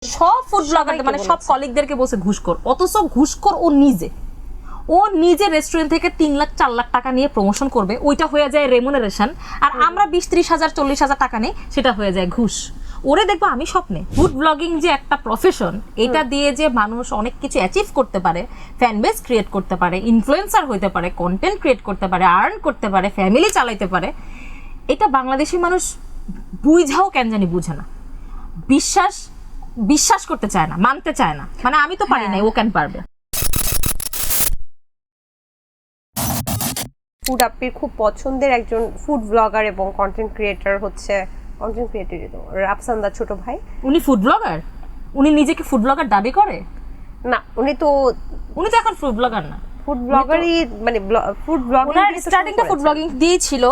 সব ফুড ব্লগারদের মানে সব কলিগদেরকে বসে ঘুষখোর, অথচ ঘুষখোর ও নিজে রেস্টুরেন্ট থেকে 3 লাখ 4 লাখ টাকা নিয়ে প্রমোশন করবে, ওইটা হয়ে যায় রেমুনারেশন, আর আমরা 20-30 হাজার 40 হাজার টাকা নেই, সেটা হয়ে যায় ঘুষ। ওরে দেখবো আমি স্বপ্নে। ফুড ব্লগিং যে একটা প্রফেশন, এটা দিয়ে যে মানুষ অনেক কিছু অ্যাচিভ করতে পারে, ফ্যান বেস ক্রিয়েট করতে পারে, ইনফ্লুয়েন্সার হইতে পারে, কন্টেন্ট ক্রিয়েট করতে পারে, আর্ন করতে পারে, ফ্যামিলি চালাইতে পারে, এটা বাংলাদেশি মানুষ বুঝাও কেন জানি বুঝে না, বিশ্বাস করতে চায় না, মানতে চায় না। মানে আমি তো পারি না, ও কেন পারবে? ফুড আপ্পির খুব পছন্দের একজন ফুড ব্লগার এবং কন্টেন্ট ক্রিয়েটর হচ্ছে রাফসান্দা ছোট ভাই। উনি ফুড ব্লগার? উনি নিজেকে ফুড ব্লগার দাবি করে না, উনি তো এখন ফুড ব্লগার না, ফুড ব্লগারই, মানে ফুড ব্লগিং ওনার স্টার্টিংটা ফুড ব্লগিং দিয়েই ছিল,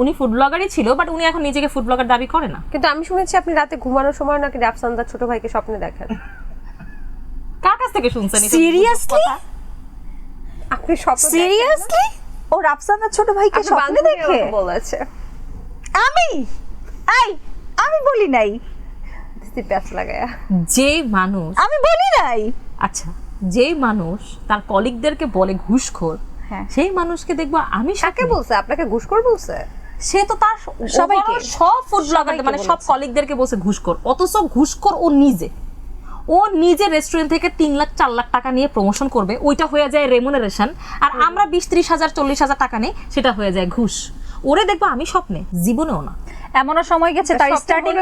উনি ফুড ব্লগারই ছিল, বাট উনি এখন নিজেকে ফুড ব্লগার দাবি করে না। কিন্তু আমি শুনেছি আপনি রাতে ঘুমানোর সময় নাকি রাফসান্দা ছোট ভাইকে স্বপ্নে দেখেন। কার কাছ থেকে শুনছেন? সিরিয়াসলি? আপনি স্বপ্ন সিরিয়াসলি ও রাফসান্দা ছোট ভাইকে স্বপ্নে দেখে বলেছে? আমি বলি নাই, দিদি প্যাচ লাগায়া। যে মানুষ, আমি বলি নাই। আচ্ছা, যে মানুষ তার কলিগদেরকে বলে ঘুষখোর, সেই মানুষকে দেখবো আমি কাকে বলছে? আপনাকে ঘুষখোর বলছে? সে তো তার সবাইকে, সব ফুড ব্লগারদের মানে সব কলিগদেরকে বসে ঘুষখোর, অথচ ঘুষখোর ও নিজে রেস্টুরেন্ট থেকে 3 লাখ 4 লাখ টাকা নিয়ে প্রমোশন করবে, ওইটা হয়ে যায় রেমুনারেশন, আর আমরা 20-30 হাজার 40 হাজার টাকা নেই, সেটা হয়ে যায় ঘুষ। ওরে দেখবো আমি স্বপ্নে, জীবনেও না। এমনও সময় গেছে তার স্টার্টিং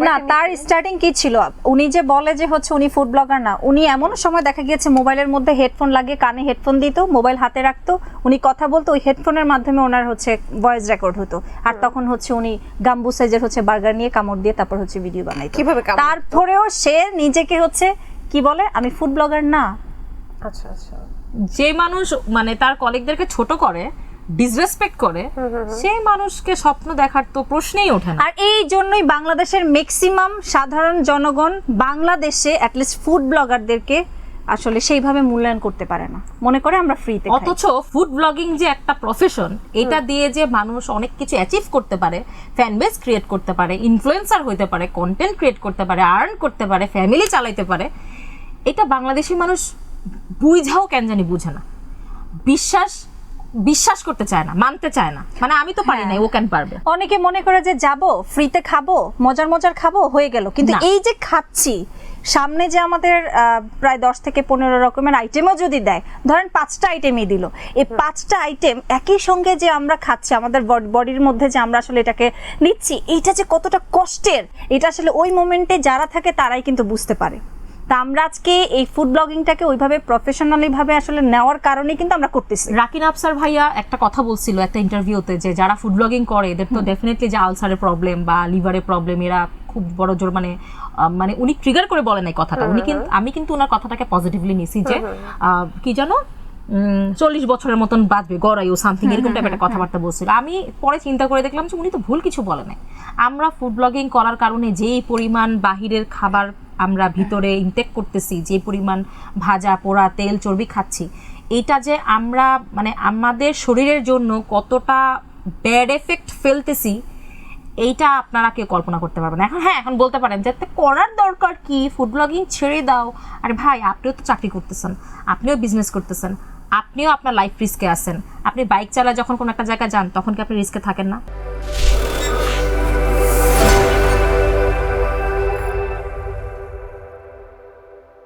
না, তার স্টার্টিং কি ছিল? উনি যে বলে যে হচ্ছে উনি ফুড ব্লগার না, উনি এমনও সময় দেখা গিয়েছে মোবাইলের মধ্যে হেডফোন লাগিয়ে কানে হেডফোন দিত, মোবাইল হাতে রাখতো, উনি কথা বলতো, ওই হেডফোনের মাধ্যমে ওনার হচ্ছে ভয়েস রেকর্ড হতো, আর তখন হচ্ছে উনি গাম্বু সাইজের হচ্ছে বার্গার নিয়ে কামড় দিয়ে তারপর হচ্ছে ভিডিও বানাইতো। কিভাবে? তারপরেও সে নিজেকে হচ্ছে কি বলে, আমি ফুড ব্লগার না। আচ্ছা আচ্ছা। যে মানুষ মানে তার কলিগদেরকে ছোট করে, ডিসরেসপেক্ট করে, সেই মানুষকে স্বপ্ন দেখার তো প্রশ্নই ওঠে না। আর এই জন্যই বাংলাদেশের ম্যাক্সিমাম সাধারণ জনগণ বাংলাদেশে অ্যাটলিস্ট ফুড ব্লগারদেরকে আসলে সেইভাবে মূল্যায়ন করতে পারে না, মনে করে আমরা ফ্রিতে খাই। অথচ ফুড ব্লগিং যে একটা প্রফেশন, এটা দিয়ে যে মানুষ অনেক কিছু অ্যাচিভ করতে পারে, ফ্যান বেস ক্রিয়েট করতে পারে, ইনফ্লুয়েন্সার হইতে পারে, কন্টেন্ট ক্রিয়েট করতে পারে, আর্ন করতে পারে, ফ্যামিলি চালাইতে পারে, এটা বাংলাদেশি মানুষ বুঝাও কেন জানি বুঝে না, বিশ্বাস করতে চায় না, মানতে চায় না। মানে আমি তো পারি না, ও কেন পারবে? অনেকে মনে করে যে যাব ফ্রিতে খাবো, মজার খাবো, হয়ে গেল। কিন্তু এই যে খাচ্ছি, সামনে যে আমাদের প্রায় 10 থেকে 15 রকমের আইটেমও যদি দেয়, ধরেন 5টা আইটেমই দিল, এই 5টা আইটেম একই সঙ্গে যে আমরা খাচ্ছি, আমাদের বডির মধ্যে যে আমরা আসলে এটাকে নিচ্ছি, এইটা যে কতটা কষ্টের, এটা আসলে ওই মোমেন্টে যারা থাকে তারাই কিন্তু বুঝতে পারে। তা আমরা আজকে এই ফুড ব্লগিংটাকে ওইভাবে প্রফেশনালি ভাবে আসলে নেওয়ার কারণে কিন্তু আমরা করতেছি। রাকিন আফসার ভাইয়া একটা কথা বলছিল একটা ইন্টারভিউতে, যে যারা ফুড ব্লগিং করে এদের তো ডেফিনেটলি যে আলসারের প্রবলেম বা লিভারের প্রবলেম, এরা খুব বড় জোর মানে উনি ট্রিগার করে বলেন এই কথাটা, আমি কিন্তু ওনার কথাটাকে পজিটিভলি নিছি, যে কি জানো 40 বছরের মতন বাঁচবে গড়াইও সামথিং, এরকম টাইপের একটা কথাবার্তা বলছিল। আমি পরে চিন্তা করে দেখলাম যে উনি তো ভুল কিছু বলে নাই। আমরা ফুড ব্লগিং করার কারণে যেই পরিমাণ বাহিরের খাবার আমরা ভিতরে ইনটেক করতেছি, যে পরিমাণ ভাজা পোড়া তেল চর্বি খাচ্ছি, এটা যে আমরা মানে আমাদের শরীরের জন্য কতটা ব্যাড এফেক্ট ফেলতেছি, এইটা আপনারা কেউ কল্পনা করতে পারবেন না। এখন বলতে পারেন যে করার দরকার কি, ফুড ব্লগিং ছেড়ে দাও। আরে ভাই, আপনিও তো চাকরি করতেছেন, আপনিও বিজনেস করতেছেন, আপনিও আপনার লাইফ রিস্কে আছেন। আপনি বাইক চালায় যখন কোনো একটা জায়গায় যান, তখন কি আপনি রিস্কে থাকেন না?